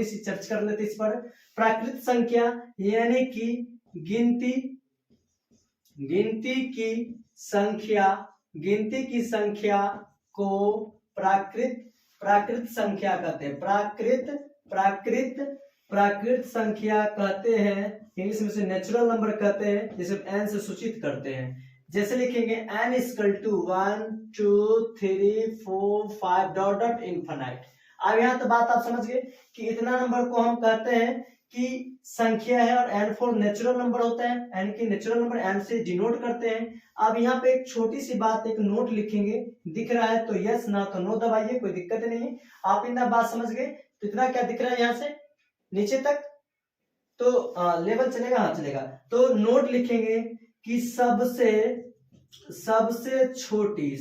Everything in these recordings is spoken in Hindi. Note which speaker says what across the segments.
Speaker 1: थोड़ी सी चर्चा कर लेते इस पर। प्राकृत संख्या यानी कि गिनती की संख्या को प्राकृत संख्या कहते हैं। प्राकृत संख्या कहते हैं, इंग्लिश में से नेचुरल नंबर कहते हैं, जिसे n से सूचित करते हैं। जैसे लिखेंगे n equal to 1 2 3 4 5 dot dot infinite. अब यहाँ तो बात आप समझ गए कि इतना नंबर को हम कहते हैं कि संख्या है, और n फोर नेचुरल नंबर होता है, n की नेचुरल नंबर n से डिनोट करते हैं। अब यहाँ पे एक छोटी सी बात, एक नोट लिखेंगे, दिख रहा है तो यस, ना तो नो दबाइए, कोई दिक्कत नहीं है। आप इतना बात समझ गए तो इतना क्या दिख रहा है यहाँ से नीचे तक, तो लेवल चलेगा, हाँ चलेगा। तो नोट लिखेंगे कि सबसे छोटी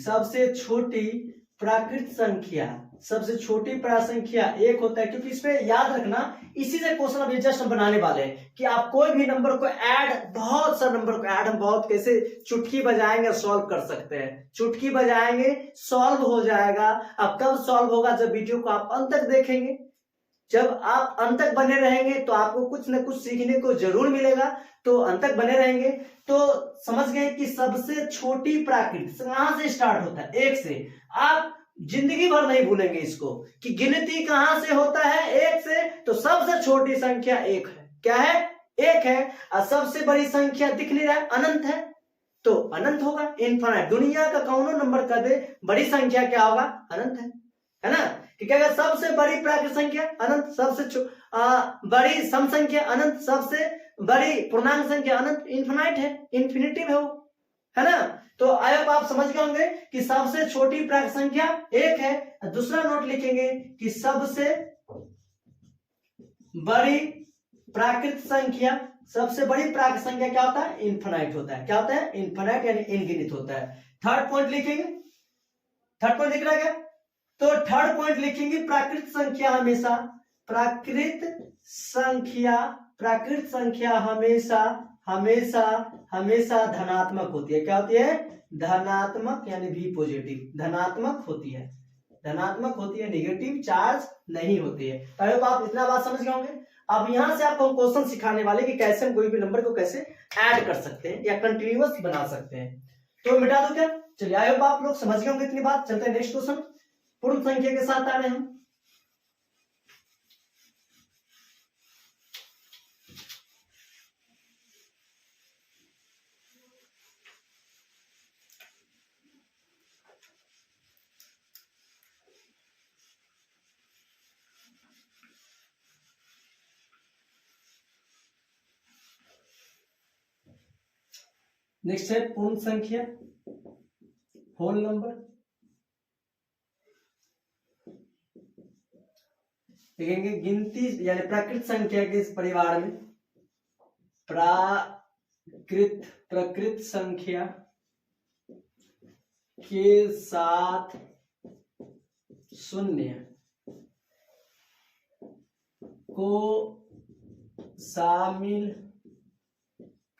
Speaker 1: प्राकृत संख्या, सबसे छोटी प्राकृत संख्या एक होता है, क्योंकि इसमें याद रखना, इसी से क्वेश्चन अभी जस्ट हम बनाने वाले हैं कि आप कोई भी नंबर को ऐड, बहुत सा नंबर को ऐड हम बहुत कैसे चुटकी बजाएंगे सॉल्व कर सकते हैं, चुटकी बजाएंगे सॉल्व हो जाएगा। अब कब सॉल्व होगा? जब वीडियो को आप अंत तक देखेंगे। जब आप अंत तक बने रहेंगे तो आपको कुछ न कुछ सीखने को जरूर मिलेगा, तो अंत तक बने रहेंगे तो समझ गए कि सबसे छोटी प्राकृत कहां से स्टार्ट होता है? एक से। आप जिंदगी भर नहीं भूलेंगे इसको कि गिनती कहां से होता है? एक से। तो सबसे छोटी संख्या एक है। क्या है? एक है। और सबसे बड़ी संख्या दिख नहीं रहा है, अनंत है, तो अनंत होगा, इनफाइनाइट। दुनिया का कौनो नंबर कर दे, बड़ी संख्या क्या होगा? अनंत है ना? कि क्या सबसे बड़ी प्राकृत संख्या अनंत, सबसे बड़ी सम संख्या अनंत, सबसे बड़ी पूर्णांक संख्या अनंत, इन्फिनाइट है, इन्फिनिटिव है वो, है ना? तो आई होप आप समझ गए होंगे कि सबसे छोटी प्राकृत संख्या एक है। दूसरा नोट लिखेंगे कि सबसे बड़ी प्राकृत संख्या, सबसे बड़ी प्राकृत संख्या क्या होता है? इन्फिनाइट होता है। क्या होता है? इन्फिनाइट यानी अनगिनत होता है। थर्ड पॉइंट लिखेंगे, थर्ड पॉइंट दिख रहा है क्या? तो थर्ड पॉइंट लिखेंगे प्राकृत संख्या हमेशा, प्राकृत संख्या हमेशा धनात्मक होती है। क्या होती है? धनात्मक यानी भी पॉजिटिव, धनात्मक होती है, नेगेटिव चार्ज नहीं होती है। तो आप इतना बात समझ गए होंगे। अब यहां से आपको क्वेश्चन सिखाने वाले कि कैसे हम कोई भी नंबर को कैसे ऐड कर सकते हैं या कंटिन्यूअस बना सकते हैं। तो मिटा दो क्या? चलिए, आई होप आप लोग समझ गए होंगे इतनी बात। चलते हैं नेक्स्ट क्वेश्चन, पूर्ण संख्या के साथ आ रहे हैं हम। नेक्स्ट है पूर्ण संख्या, होल नंबर। देखेंगे गिनती यानी प्राकृत संख्या के इस परिवार में प्रकृत संख्या के साथ शून्य को शामिल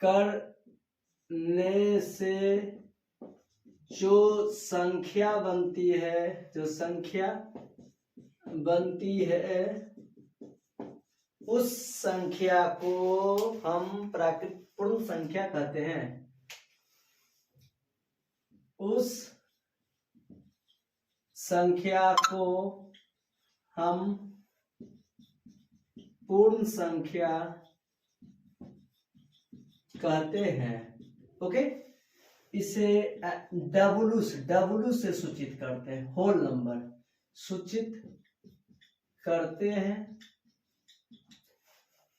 Speaker 1: करने से जो संख्या बनती है, उस संख्या को हम प्राकृत पूर्ण संख्या कहते हैं। उस संख्या को हम पूर्ण संख्या कहते हैं। ओके, इसे डब्लू से सूचित करते हैं, होल नंबर सूचित करते हैं।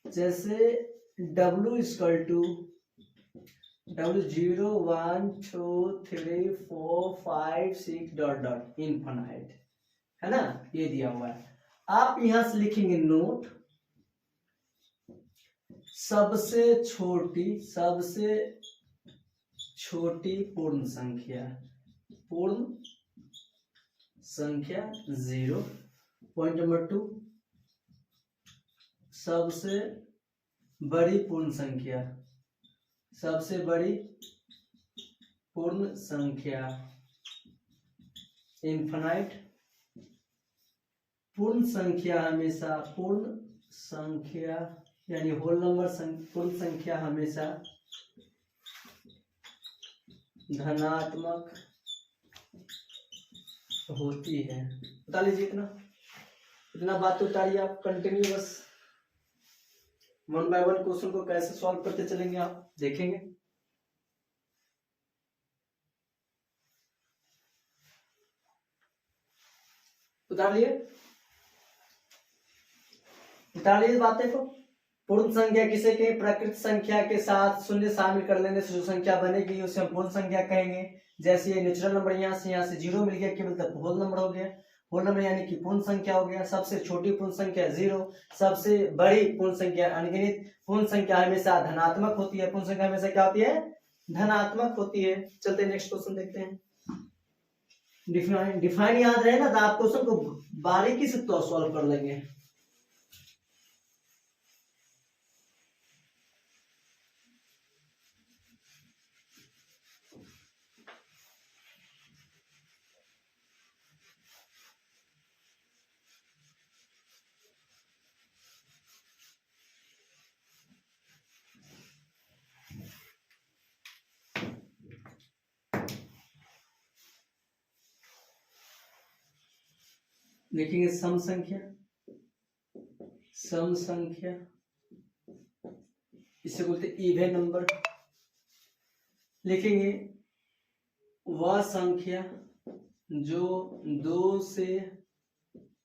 Speaker 1: जैसे W equal to W 0 1 2 3 4 5 6 dot dot infinite, है ना? ये दिया हुआ है। आप यहां से लिखेंगे नोट, सबसे छोटी पूर्ण संख्या 0। पॉइंट नंबर 2, सबसे बड़ी पूर्ण संख्या इनफिनाइट। पूर्ण संख्या हमेशा संख्या यानी होल नंबर पूर्ण संख्या हमेशा धनात्मक होती है। बता लीजिए इतना बात तो उतारिए आप, कंटिन्यू बस वन बाय वन क्वेश्चन को कैसे सॉल्व करते चलेंगे आप देखेंगे। उतार लिए बातें को। पूर्ण संख्या किसे कहें? प्रकृत संख्या के साथ शून्य शामिल कर लेने से जो संख्या बनेगी उसे हम पूर्ण संख्या कहेंगे। जैसे ये नेचुरल नंबर यहाँ से 0 मिल गया, केवल तब होल नंबर हो गया। होल नंबर यानी कि पूर्ण संख्या हो गया। सबसे छोटी पूर्ण संख्या 0, सबसे बड़ी पूर्ण संख्या अनगिनत। पूर्ण संख्या हमेशा धनात्मक होती है। पूर्ण संख्या हमेशा क्या होती है? धनात्मक होती है। चलते नेक्स्ट क्वेश्चन देखते हैं। डिफाइन याद रहे ना तो आप क्वेश्चन को बारीकी से तो सॉल्व कर लेंगे। लिखेंगे सम संख्या। सम संख्या इसे बोलते इवन नंबर। लिखेंगे वह संख्या जो 2 से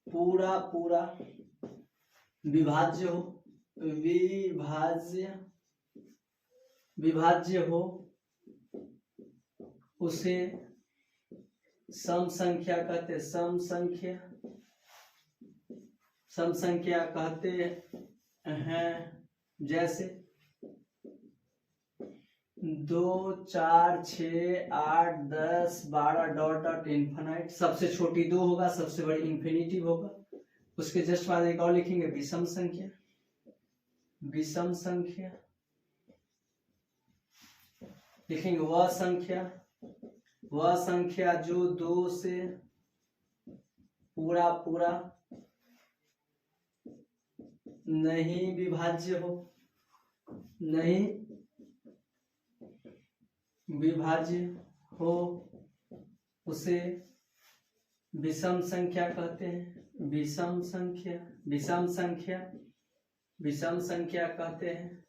Speaker 1: पूरा पूरा विभाज्य हो, विभाज्य हो उसे सम संख्या कहते हैं। सम संख्या कहते हैं। जैसे 2, 4, 6, 8, 10, 12 डॉट डॉट इन्फिनाइट। सबसे छोटी 2 होगा, सबसे बड़ी इन्फिनिटिव होगा। उसके जस्ट बाद एक और लिखेंगे विषम संख्या। विषम संख्या लिखेंगे वह संख्या जो 2 से पूरा पूरा नहीं विभाज्य हो, नहीं विभाज्य हो उसे विषम संख्या कहते हैं। विषम संख्या कहते हैं।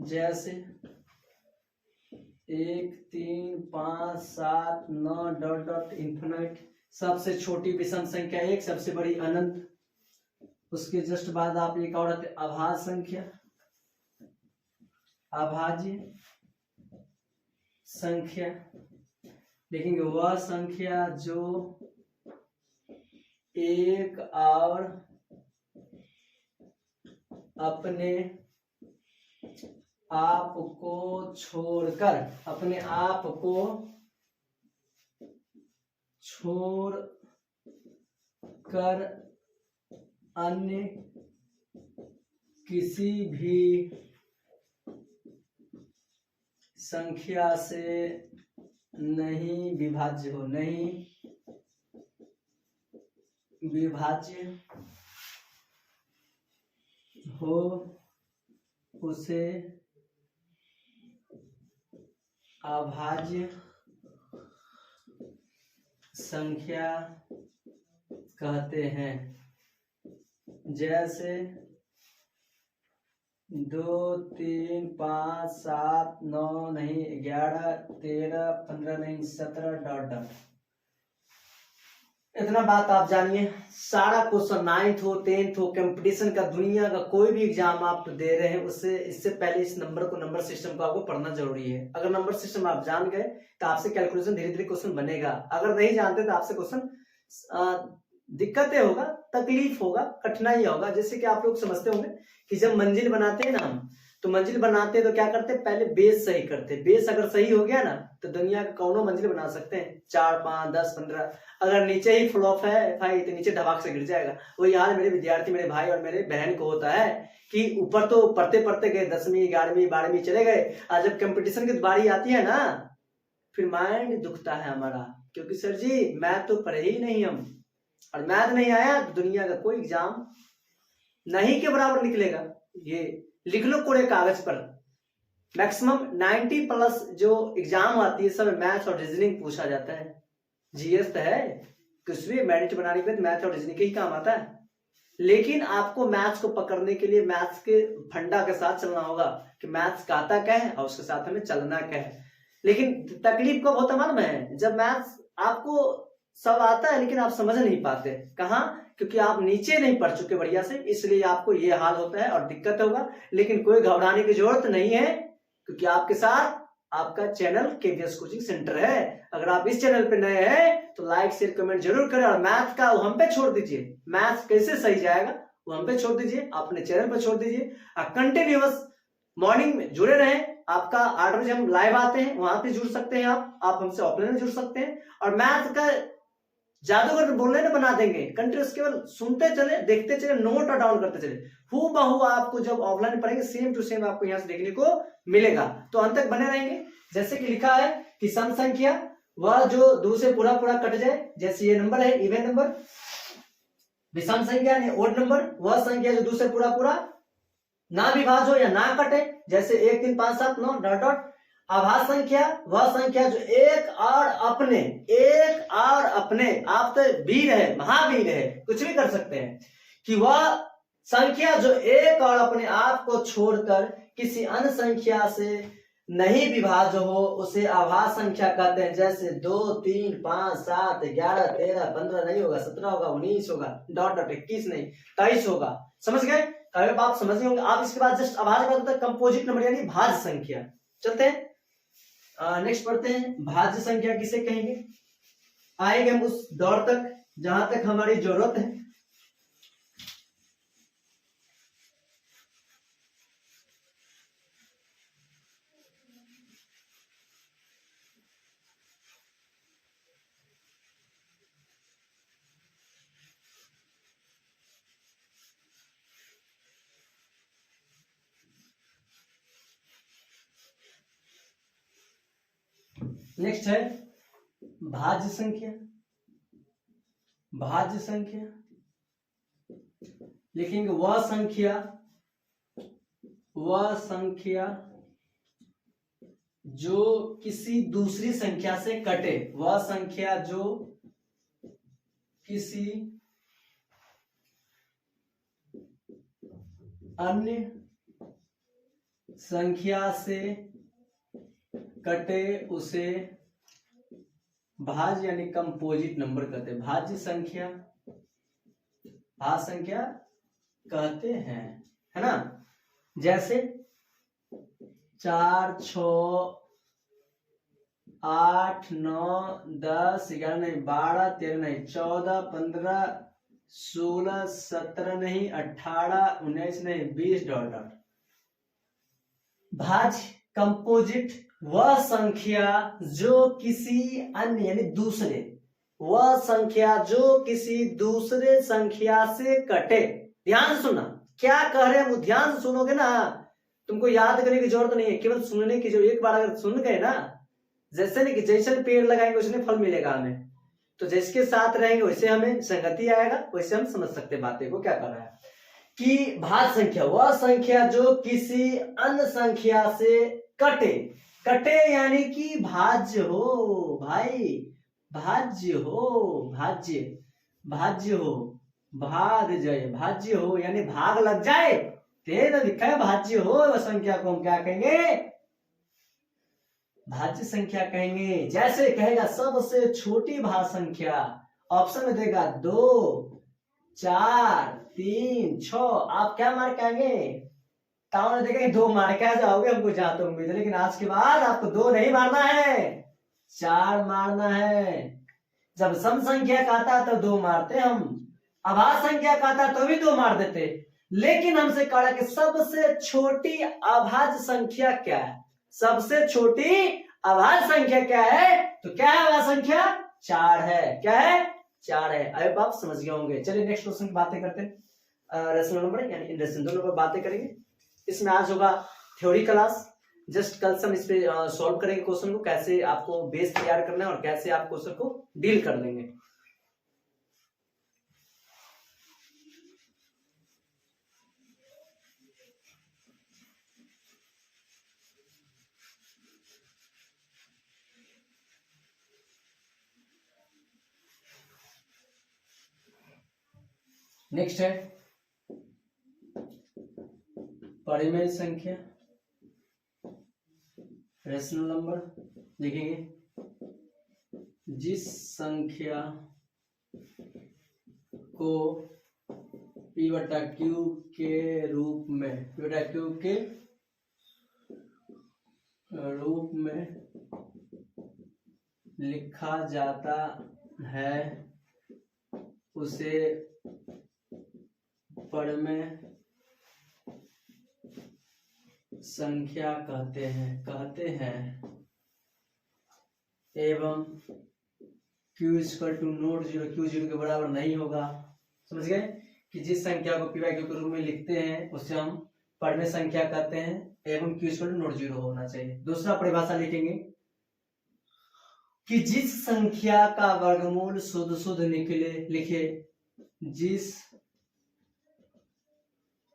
Speaker 1: जैसे 1, 3, 5, 7, 9 डॉट डॉट इन्फिनाइट। सबसे छोटी विषम संख्या 1, सबसे बड़ी अनंत। उसके जस्ट बाद आप एक और आते अभाज्य संख्या। अभाज्य संख्या लिखेंगे वह संख्या जो एक और अपने आप को छोड़कर अन्य किसी भी संख्या से नहीं विभाज्य हो, नहीं विभाज्य हो उसे अभाज्य संख्या कहते हैं। जैसे 2, 3, 5, 7, 9 नहीं 11, 13, 15 नहीं 17 डॉट डॉट। इतना बात आप जानिए। सारा क्वेश्चन 9th हो 10th हो कंपटीशन का, दुनिया का कोई भी एग्जाम आप दे रहे हैं उससे इससे पहले इस नंबर सिस्टम को आपको पढ़ना जरूरी है। अगर नंबर सिस्टम आप जान गए तो आपसे कैलकुलेशन धीरे धीरे क्वेश्चन बनेगा। अगर नहीं जानते तो आपसे क्वेश्चन दिक्कतें होगा, तकलीफ होगा, कठिनाई होगा। जैसे कि आप लोग समझते होंगे कि जब मंजिल बनाते हैं ना हम, तो मंजिल बनाते हैं तो क्या करते हैं? पहले बेस सही करते हैं। बेस अगर सही हो गया ना तो दुनिया का कौनो मंजिल बना सकते हैं, 4, 5, 10, 15। अगर नीचे ही फ्लॉप है भाई तो नीचे ढबाक से गिर जाएगा। वही हाल मेरे विद्यार्थी, मेरे भाई और मेरे बहन को होता है कि ऊपर तो पढ़ते पढ़ते गए 10वीं 11वीं 12वीं चले गए, और जब कंपटीशन की बारी आती है ना फिर माइंड दुखता है हमारा, क्योंकि सर जी मैथ तो पढ़े ही नहीं हम, और मैथ नहीं आया तो दुनिया का कोई एग्जाम नहीं के बराबर निकलेगा। ये लिख लो पूरे कागज पर। मैक्सिमम 90+ जो एग्जाम आती है सब मैथ्स और रीजनिंग पूछा जाता है। जीएस तो है, कुछ भी मेरिट बनाने के मैथ और रीजनिंग के ही काम आता है, लेकिन आपको मैथ्स को पकड़ने के लिए मैथ्स के फंडा के साथ चलना होगा कि मैथ्स का आता क्या है और उसके साथ हमें चलना क्या है। लेकिन तकलीफ कब होता मालूम है, जब मैथ्स आपको सब आता है लेकिन आप समझ नहीं पाते। कहाँ? क्योंकि आप नीचे नहीं पढ़ चुके बढ़िया से, इसलिए आपको ये हाल होता है और दिक्कत होगा। लेकिन कोई घबराने की जरूरत नहीं है, क्योंकि आपके साथ आपका चैनल केवीएस कोचिंग सेंटर है। अगर आप इस चैनल पे नए हैं तो लाइक शेयर कमेंट जरूर करें, और मैथ का वो हम पे छोड़ दीजिए। मैथ कैसे सही जाएगा वो हम पे छोड़ दीजिए, अपने चैनल पे छोड़ दीजिए। कंटिन्यूअस मॉर्निंग में जुड़े रहें। आपका 8 बजे हम लाइव आते हैं, वहां पे जुड़ सकते हैं आप हमसे ऑफलाइन में जुड़ सकते हैं। और मैथ का जादूगर बोलने ना बना देंगे, कंटिन्यूअस केवल सुनते चले, देखते चले, नोट और डाउन करते चले। हूबहू आपको जब ऑफलाइन पढ़ेंगे सेम टू सेम आपको यहाँ से देखने को मिलेगा। तो अंत तक बने रहेंगे। जैसे कि लिखा है कि सम संख्या वह जो दो से पूरा पूरा कट जाए, जैसे ये नंबर है इवन नंबर। विषम संख्या यानी ओड नंबर वह संख्या जो दो से पूरा पूरा ना विभाज्य हो या ना कटे, जैसे 1 3 5 7 9 डॉट डॉट। आभास संख्या वह संख्या जो एक और अपने आप तो वीर है, महावीर है, कुछ भी कर सकते हैं, कि वह संख्या जो एक और अपने आप को छोड़कर किसी अन्य संख्या से नहीं विभाज्य हो उसे आभास संख्या कहते हैं। जैसे 2 3 5 7 11 13 15 नहीं होगा, 17 होगा, 19 होगा, डॉट डॉट 21 नहीं 23 होगा। समझ गए? अब आप समझ गए होंगे। आप इसके बाद जस्ट आभास बात होता है कंपोजिट नंबर यानी भाज्य संख्या। चलते हैं नेक्स्ट पढ़ते हैं। भाज्य संख्या किसे कहेंगे, आएंगे हम उस दौर तक जहां तक हमारी जरूरत है। नेक्स्ट है भाज्य संख्या। भाज्य संख्या लिखेंगे वह संख्या जो किसी दूसरी संख्या से कटे। वह संख्या जो किसी अन्य संख्या से कटे उसे भाज्य यानी कंपोजिट नंबर कहते हैं। भाज्य संख्या कहते हैं, है ना। जैसे 4 6 8 9 10 11 नहीं 12 13 नहीं 14 15 16 17 नहीं 18 19 नहीं 20 डॉट डॉट। भाज्य कंपोजिट वह संख्या जो किसी अन्य यानी दूसरे, वह संख्या जो किसी दूसरे संख्या से कटे। ध्यान से सुनना क्या कह रहे हैं, वो ध्यान से सुनोगे ना, तुमको याद करने की जरूरत नहीं है, केवल सुनने की। जो एक बार अगर सुन गए ना, जैसे नहीं कि जैसे पेड़ लगाएंगे उसने फल मिलेगा हमें, तो जिसके साथ रहेंगे वैसे हमें संगति आएगा, वैसे हम समझ सकते बातें को। क्या कर रहा है कि भाज्य संख्या वह संख्या जो किसी अन्य संख्या से कटे। कटे यानी कि भाज्य हो भाई, भाज्य हो, भाज्य हो, भाग जाए, भाज्य हो यानी भाग लग जाए। तेरा लिखा है भाज्य हो, वह संख्या को हम क्या कहेंगे, भाज्य संख्या कहेंगे। जैसे कहेगा सबसे छोटी भाज्य संख्या, ऑप्शन में देगा 2 4 3 6, आप क्या मार के आएंगे, ताऊ ने देखा 2 मार के आ जाओगे, हमको जहां तो उम्मीद है। लेकिन आज के बाद आपको 2 नहीं मारना है, 4 मारना है। जब सम संख्या का आता तो 2 मारते हम, अभाज्य संख्या का आता तो भी 2 मार देते। लेकिन हमसे कहा कि सबसे छोटी अभाज्य संख्या क्या है, सबसे छोटी अभाज्य संख्या क्या है, तो क्या है अभाज्य संख्या, 4 है। क्या है, 4 है। अब आप समझ गए होंगे। चलिए नेक्स्ट क्वेश्चन की बातें करते हैं। रेशनल नंबर यानी इंडक्शन दोनों पर बातें करेंगे। इसमें आज होगा थ्योरी क्लास। जस्ट कल से हम इस पे सॉल्व करेंगे क्वेश्चन को, कैसे आपको बेस तैयार करना है और कैसे आप क्वेश्चन को डील कर लेंगे। नेक्स्ट है परिमेय संख्या, रेशनल नंबर लिखेंगे जिस संख्या को P बटा Q के रूप में, P बटा Q के रूप में लिखा जाता है उसे परिमेय संख्या कहते हैं एवं Q equal to not zero, Q zero के बराबर नहीं होगा। समझ गए कि जिस संख्या को P बाई Q के रूप में लिखते हैं उसे हम परिमेय संख्या कहते हैं एवं Q equal to not zero होना चाहिए। दूसरा परिभाषा लिखेंगे कि जिस संख्या का वर्गमूल शुद्ध शुद्ध निकले, लिखे जिस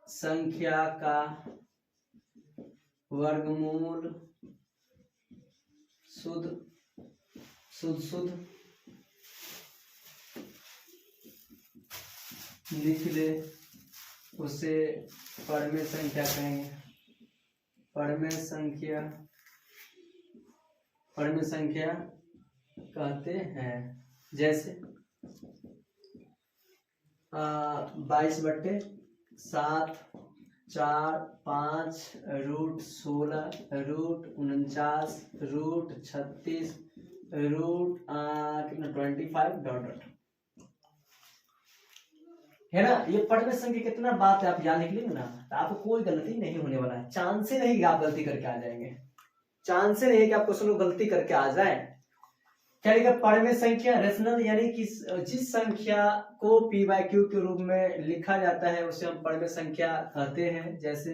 Speaker 1: संख्या का वर्गमूल शुद्ध निकले उसे परिमेय संख्या कहेंगे। परिमेय संख्या कहते हैं। जैसे 22/7, 4, 5, √16, √49, √36, √25 डॉट है ना। ये परिमेय संख्या कितना बात है, आप यहाँ लिख लेंगे ना तो आपको कोई गलती नहीं होने वाला है। चांस ही नहीं कि आप गलती करके आ जाएंगे, चांस ही नहीं कि आप क्वेश्चन को गलती करके आ जाए। क्या लिखा, परिमेय संख्या रेशनल, यानी कि जिस संख्या को P बाई Q के रूप में लिखा जाता है उसे हम परिमेय संख्या कहते हैं। जैसे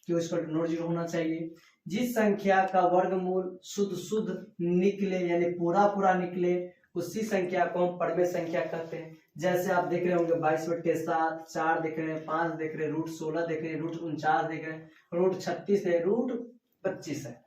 Speaker 1: Q equal to not zero होना चाहिए। जिस संख्या का वर्गमूल शुद्ध शुद्ध निकले यानी पूरा पूरा निकले उसी संख्या को हम परिमेय संख्या कहते हैं। जैसे आप देख रहे होंगे 22/7, 4 देख रहे हैं, 5 देख रहे हैं, √16 देख रहे हैं, √49 देख रहे हैं, √36 है, √25 है।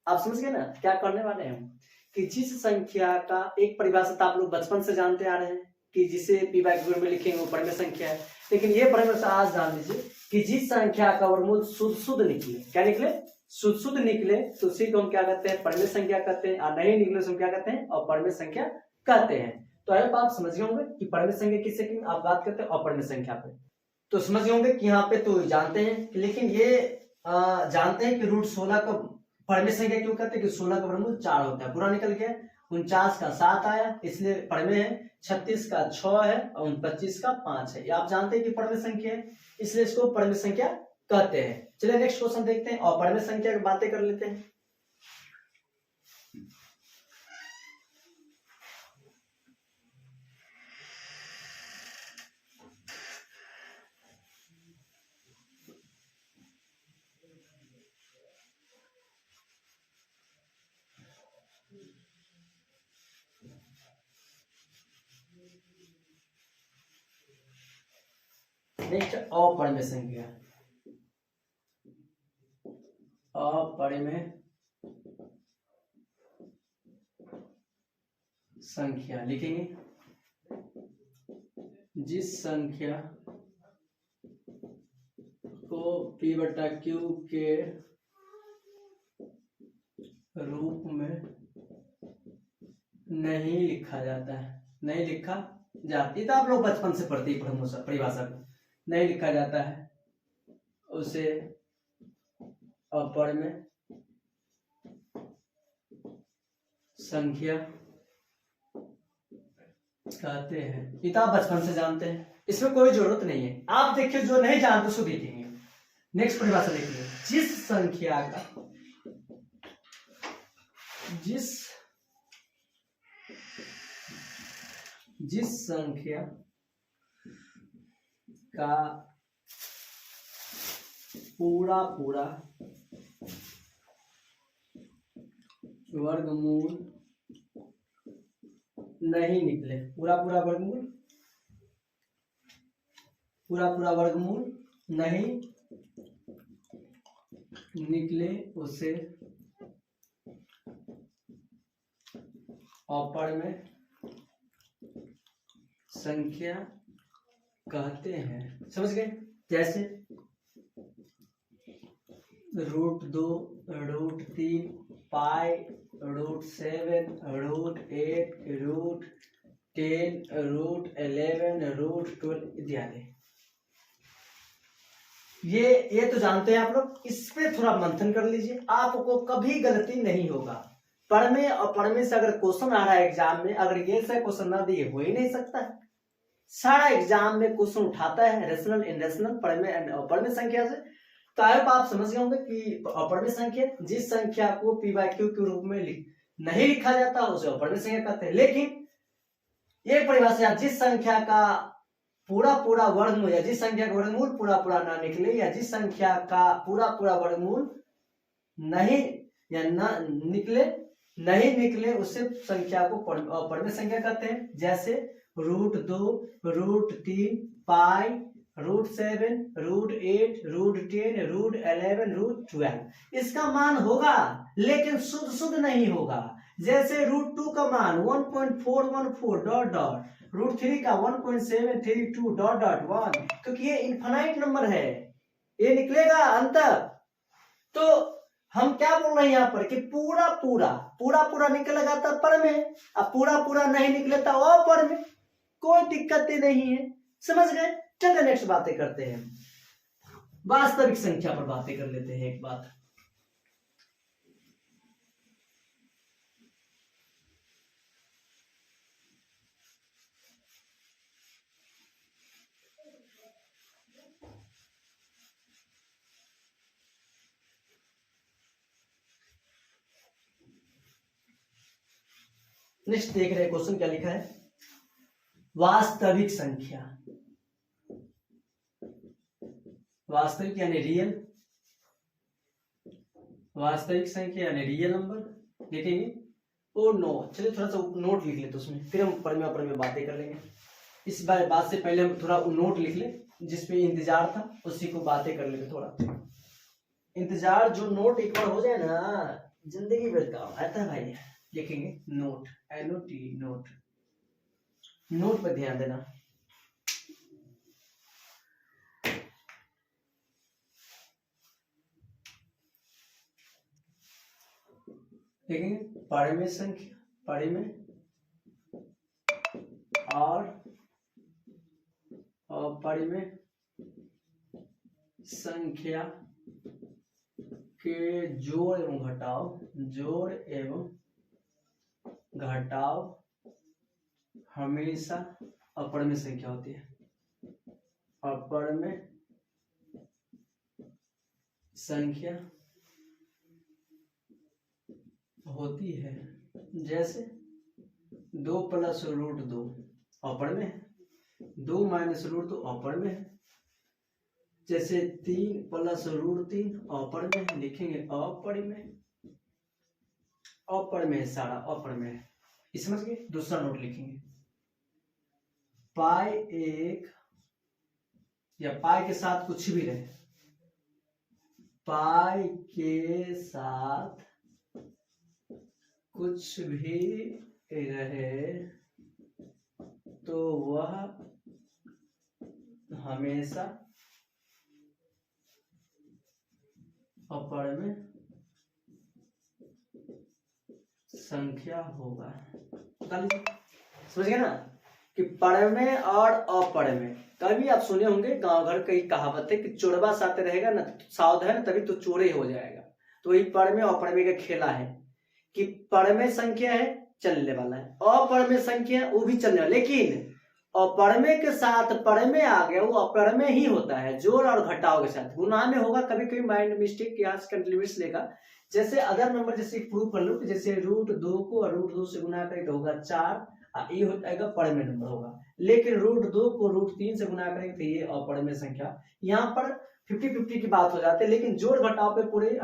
Speaker 1: आप समझ गए ना क्या करने वाले हैं कि जिस संख्या का एक परिभाषा आप लोग बचपन से जानते आ रहे हैं कि जिसे P बाई Q में लिखेंगे वो परिमेय संख्या है। लेकिन ये परिभाषा आज जान लीजिए कि जिस संख्या का वर्गमूल शुद्ध शुद्ध निकले, क्या निकले, शुद्ध शुद्ध निकले तो उसी को हम क्या कहते हैं, परिमेय संख्या कहते हैं। और नहीं निकले तो हम क्या कहते हैं, अपरिमेय संख्या कहते हैं। तो अब आप समझ गए होंगे कि परिमेय संख्या किससे की आप बात करते हैं, अपरिमेय संख्या पे। तो समझ गए होंगे कि यहाँ पे तो जानते हैं, लेकिन ये जानते हैं कि √16 का परिमेय संख्या क्यों कहते हैं कि 16 का वर्गमूल 4 होता है, पूरा निकल गया। 49 का 7 आया इसलिए परिमेय है। 36 का 6 है और 25 का 5 है। ये आप जानते हैं कि परिमेय संख्या है, इसलिए इसको परिमेय संख्या कहते हैं। चलिए नेक्स्ट क्वेश्चन देखते हैं और परिमेय संख्या की बातें कर लेते हैं। नेक्स्ट अपरिमेय संख्या, अपरिमेय संख्या लिखेंगे जिस संख्या को P बटा Q के रूप में नहीं लिखा जाता है, नहीं लिखा जाती, तो आप लोग बचपन से पढ़ते ही परिभाषा को, नहीं लिखा जाता है उसे अपरिमेय संख्या कहते हैं। ये तो आप बचपन से जानते हैं, इसमें कोई जरूरत नहीं है। आप देखिए जो नहीं जानते उसको देखेंगे। नेक्स्ट परिभाषा देखिए, जिस संख्या का पूरा पूरा वर्गमूल नहीं निकले, पूरा पूरा वर्गमूल नहीं निकले उसे अपरिमेय संख्या कहते हैं, समझ गए। जैसे √2, √3, पाई, √7, √8, √10, √11, √12 इत्यादि। ये तो जानते हैं आप लोग। इस पे थोड़ा मंथन कर लीजिए, आपको कभी गलती नहीं होगा। पढ़ने और पढ़ने से अगर क्वेश्चन आ रहा है एग्जाम में, अगर ये से क्वेश्चन ना दिए हो ही नहीं सकता है। सारा एग्जाम में क्वेश्चन उठाता है रेशनल, इनरेशनल, पढ़ने संख्या से। तो आई होप आप समझ गए होंगे कि अपढ़म्य संख्या, जिस संख्या को p/q के रूप में नहीं लिखा जाता उसे अपढ़म्य संख्या कहते हैं। लेकिन ये परिभाषा, जिस संख्या का पूरा वर्गमूल या जिस संख्या का वर्गमूल पूरा ना निकले, या जिस संख्या का पूरा वर्गमूल नहीं या नहीं निकले उसे संख्या को अपढ़म्य संख्या कहते हैं। जैसे √2, √3, पाई, √7, √8, √10, √11, √12 इसका मान होगा, लेकिन शुद्ध नहीं होगा। जैसे √2 का मान 1.414 ... √3 का 1.732 ... क्योंकि ये इनफाइनाइट नंबर है, ये निकलेगा अंत। तो हम क्या बोल रहे हैं यहाँ पर कि पूरा निकलेगा तब पढ़ में, अब पूरा नहीं निकले तो अपढ़ में, कोई दिक्कत नहीं है। समझ गए। चलिए नेक्स्ट बातें करते हैं, वास्तविक संख्या पर बातें कर लेते हैं। एक बात, नेक्स्ट देख रहे हैं क्वेश्चन क्या लिखा है। वास्तविक संख्या, वास्तविक यानी रियल, वास्तविक संख्या यानी रियल नंबर लिखेंगे। ओ नो, चलिए थोड़ा सा नोट लिख लेते उसमें, फिर हम पढ़ में बातें कर लेंगे। इस बात से पहले हम थोड़ा नोट लिख ले, जिसपे इंतजार था उसी को बातें कर लेते। थोड़ा इंतजार, जो नोट एक बार हो जाए ना, जिंदगी भर काम आता है भाई। लिखेंगे नोट, NOT, नोट। नोट पर ध्यान देना। देखेंगे परिमेय संख्या, परिमेय और अपरिमेय संख्या के जोड़ एवं घटाव हमेशा अपरिमेय संख्या होती है। अपरिमेय संख्या होती है। जैसे 2 + √2 अपरिमेय है, 2 - √2 अपरिमेय है। जैसे 3 + √3 अपरिमेय है, लिखेंगे अपरिमेय, सारा अपरिमेय है। समझ गए। दूसरा नोट लिखेंगे, पाई 1 या पाई के साथ कुछ भी रहे, पाई के साथ कुछ भी रहे तो वह हमेशा अपरिमेय संख्या होगा। समझ गए ना कि परिमेय और अपरिमेय। कभी आप सुने होंगे गांव घर की कहावत है कि चोरबा साथ रहेगा ना, सावधान तभी तो चोरे हो जाएगा। तो ये परिमेय और अपरिमेय का खेला है कि परिमेय संख्या है, चलने वाला है, अपरिमेय संख्या वो भी चलने वाला, लेकिन अपरिमेय के साथ परिमेय आ गया, वो अपरिमेय ही होता है, जोड़ और घटाव के साथ। गुना में होगा, कभी कभी माइंड मिस्टेक यहाँ से कंट्रीब्यूट लेगा। जैसे अदर नंबर, जैसे प्रूव कर लो कि जैसे √2 को और √2 से गुना करें तो होगा 4, ये हो जाएगा परिमेय नंबर होगा। लेकिन √2 को √3 से गुना करेंगे तो ये अपरिमेय संख्या। यहाँ पर 50-50 की बात हो जाती है, लेकिन जोड़ घटाव पे पूरे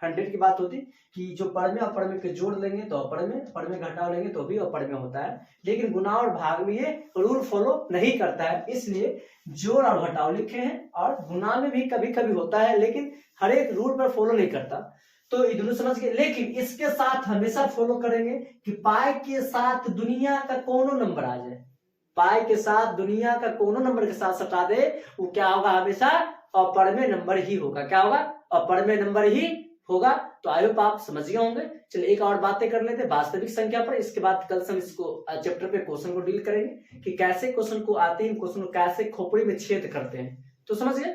Speaker 1: 100 की बात होती कि जो परिमेय अपरिमेय के जोड़ लेंगे तो अपरिमेय, परिमेय घटाव लेंगे तो भी अपरिमेय होता है। लेकिन गुना और भाग में ये रूल फॉलो नहीं करता है, इसलिए जोड़ और घटाव लिखे हैं। और गुना में भी कभी कभी होता है, लेकिन हर एक रूल पर फॉलो नहीं करता। तो ये दोनों समझ गए। लेकिन इसके साथ हमेशा फॉलो करेंगे कि पाई के साथ दुनिया का कोनो नंबर आ जाए, पाई के साथ दुनिया का कोनो नंबर के साथ सटा दे, वो क्या होगा, हमेशा अपरमेय नंबर ही होगा। क्या होगा, अपरमेय नंबर ही होगा। तो आई होप आप समझ गए होंगे। चलिए एक और बातें कर लेते हैं वास्तविक संख्या पर, इसके बाद कल से हम इसको चैप्टर पे क्वेश्चन को डील करेंगे कि कैसे क्वेश्चन को आते हैं, क्वेश्चन को कैसे खोपड़ी में छेद करते हैं। तो समझ गए।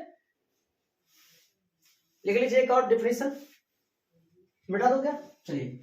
Speaker 1: लिख लीजिए एक और डिफिनेशन, मिटा दो क्या। चलिए